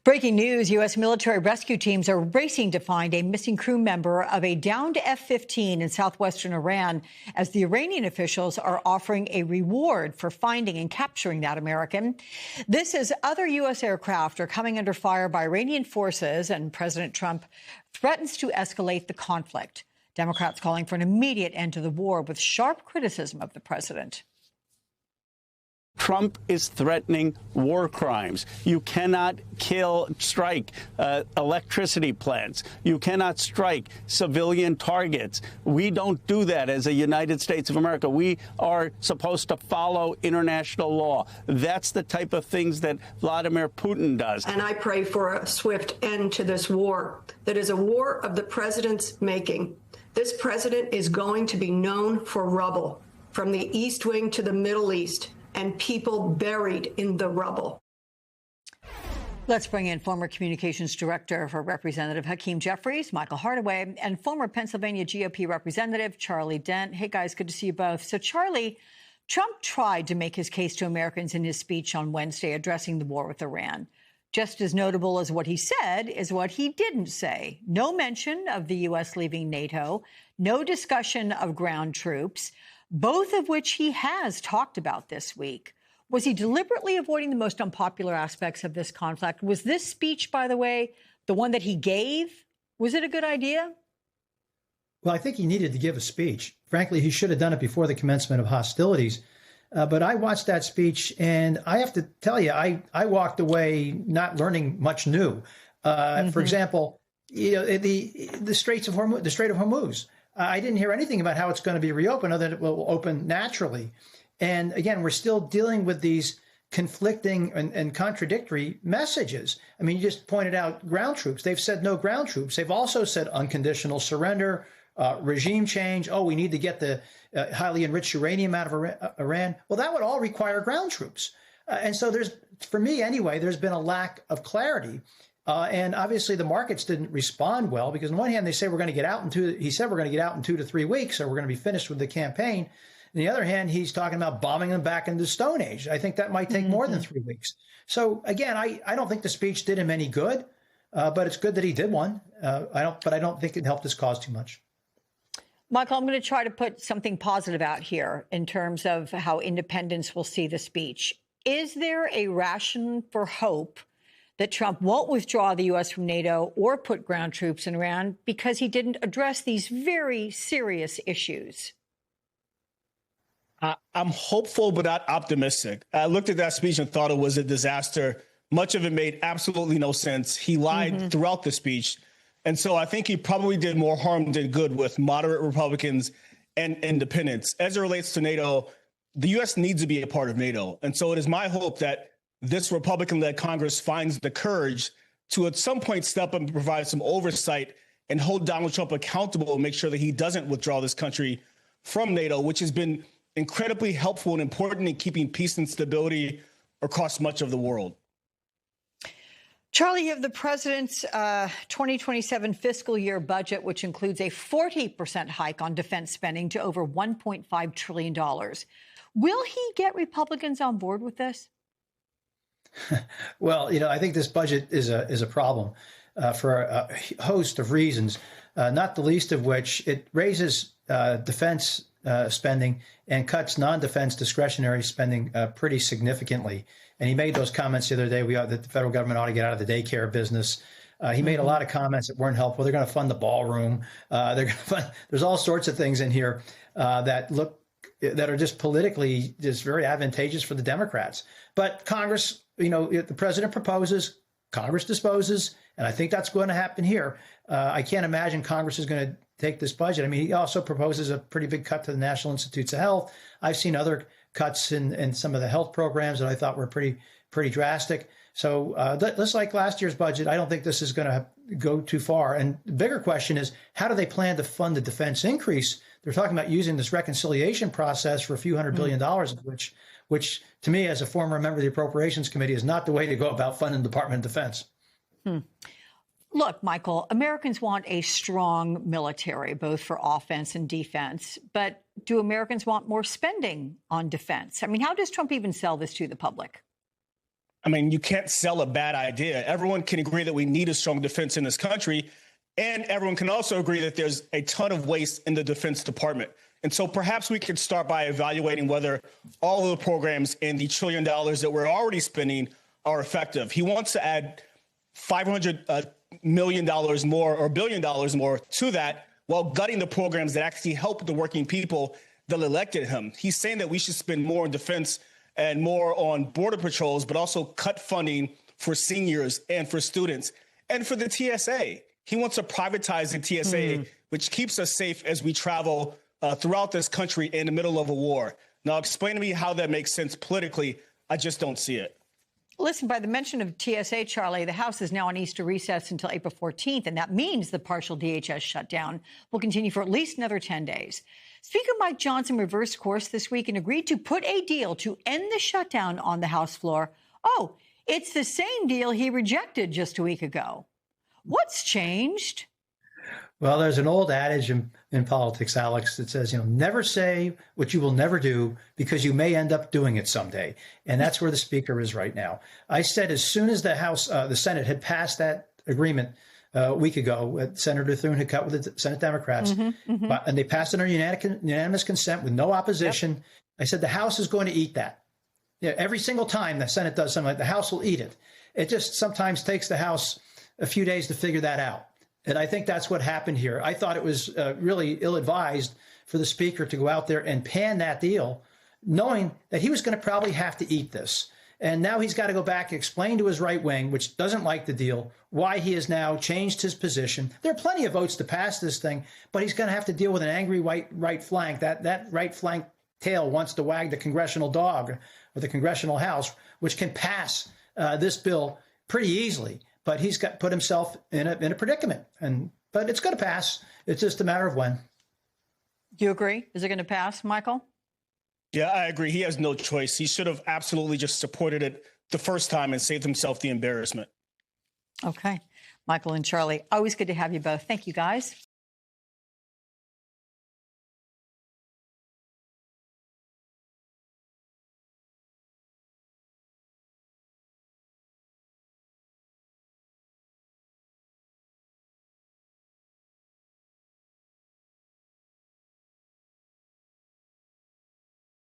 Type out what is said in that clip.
Breaking news, U.S. military rescue teams are racing to find a missing crew member of a downed F-15 in southwestern Iran, as the Iranian officials are offering a reward for finding and capturing that American. This as other U.S. aircraft are coming under fire by Iranian forces, and President Trump threatens to escalate the conflict. Democrats calling for an immediate end to the war, with sharp criticism of the president. Trump is threatening war crimes. You cannot strike electricity plants. You cannot strike civilian targets. We don't do that as a United States of America. We are supposed to follow international law. That's the type of things that Vladimir Putin does. And I pray for a swift end to this war that is a war of the president's making. This president is going to be known for rubble, from the East Wing to the Middle East, and people buried in the rubble. Let's bring in former communications director for Representative Hakeem Jeffries, Michael Hardaway, and former Pennsylvania GOP Representative Charlie Dent. Hey, guys, good to see you both. So, Charlie, Trump tried to make his case to Americans in his speech on Wednesday addressing the war with Iran. Just as notable as what he said is what he didn't say. No mention of the U.S. leaving NATO, no discussion of ground troops, both of which he has talked about this week. Was he deliberately avoiding the most unpopular aspects of this conflict? Was this speech, by the way, the one that he gave? Was it a good idea? Well, I think he needed to give a speech. Frankly, he should have done it before the commencement of hostilities. But I watched that speech, and I have to tell you, I walked away not learning much new. For example, the Strait of Hormuz. I didn't hear anything about how it's going to be reopened, other than it will open naturally. And again, we're still dealing with these conflicting and contradictory messages. I mean, you just pointed out ground troops. They've said no ground troops. They've also said unconditional surrender, regime change. Oh, we need to get the highly enriched uranium out of Iran. Well, that would all require ground troops. And so for me anyway, there's been a lack of clarity. And obviously the markets didn't respond well, because on one hand, they say we're going to get out he said we're going to get out in 2 to 3 weeks, or we're going to be finished with the campaign. On the other hand, he's talking about bombing them back into the Stone Age. I think that might take more than 3 weeks. So again, I don't think the speech did him any good, but it's good that he did one. I don't think it helped his cause too much. Michael, I'm going to try to put something positive out here in terms of how independents will see the speech. Is there a ration for hope that Trump won't withdraw the U.S. from NATO or put ground troops in Iran because he didn't address these very serious issues? I'm hopeful, but not optimistic. I looked at that speech and thought it was a disaster. Much of it made absolutely no sense. He lied throughout the speech. And so I think he probably did more harm than good with moderate Republicans and independents. As it relates to NATO, the U.S. needs to be a part of NATO. And so it is my hope that this Republican-led Congress finds the courage to at some point step up and provide some oversight and hold Donald Trump accountable and make sure that he doesn't withdraw this country from NATO, which has been incredibly helpful and important in keeping peace and stability across much of the world. Charlie, you have the president's 2027 fiscal year budget, which includes a 40% hike on defense spending to over $1.5 trillion. Will he get Republicans on board with this? Well, I think this budget is a problem for a host of reasons, not the least of which it raises defense spending and cuts non-defense discretionary spending pretty significantly. And he made those comments the other day that the federal government ought to get out of the daycare business. He made a lot of comments that weren't helpful. They're going to fund the ballroom. There's all sorts of things in here that are just politically just very advantageous for the Democrats. But Congress, the president proposes, Congress disposes, and I think that's going to happen here. I can't imagine Congress is going to take this budget. I mean, he also proposes a pretty big cut to the National Institutes of Health. I've seen other cuts in some of the health programs that I thought were pretty drastic. So just like last year's budget, I don't think this is going to go too far. And the bigger question is, how do they plan to fund the defense increase? They're talking about using this reconciliation process for a few $100 billion, which to me, as a former member of the Appropriations Committee, is not the way to go about funding the Department of Defense. Look, Michael, Americans want a strong military, both for offense and defense. But do Americans want more spending on defense? I mean, how does Trump even sell this to the public? I mean, you can't sell a bad idea. Everyone can agree that we need a strong defense in this country. And everyone can also agree that there's a ton of waste in the Defense Department. And so perhaps we could start by evaluating whether all of the programs and the $1 trillion that we're already spending are effective. He wants to add $500 million more or $1 billion more to that while gutting the programs that actually help the working people that elected him. He's saying that we should spend more on defense and more on border patrols, but also cut funding for seniors and for students and for the TSA. He wants to privatize the TSA, which keeps us safe as we travel throughout this country in the middle of a war. Now, explain to me how that makes sense politically. I just don't see it. Listen, by the mention of TSA, Charlie, the House is now on Easter recess until April 14th, and that means the partial DHS shutdown will continue for at least another 10 days. Speaker Mike Johnson reversed course this week and agreed to put a deal to end the shutdown on the House floor. Oh, it's the same deal he rejected just a week ago. What's changed? Well, there's an old adage in politics, Alex, that says, never say what you will never do because you may end up doing it someday. And that's where the speaker is right now. I said as soon as the Senate had passed that agreement a week ago, Senator Thune had cut with the Senate Democrats, and they passed it under unanimous consent with no opposition. Yep. I said the House is going to eat that. Every single time the Senate does something like the House will eat it. It just sometimes takes the House a few days to figure that out. And I think that's what happened here. I thought it was really ill-advised for the speaker to go out there and pan that deal, knowing that he was going to probably have to eat this. And now he's got to go back and explain to his right wing, which doesn't like the deal, why he has now changed his position. There are plenty of votes to pass this thing, but he's going to have to deal with an angry right flank. That right flank tail wants to wag the congressional dog or the congressional House, which can pass this bill pretty easily. But he's put himself in a predicament. But it's going to pass. It's just a matter of when. Do you agree? Is it going to pass, Michael? Yeah, I agree. He has no choice. He should have absolutely just supported it the first time and saved himself the embarrassment. Okay. Michael and Charlie, always good to have you both. Thank you, guys.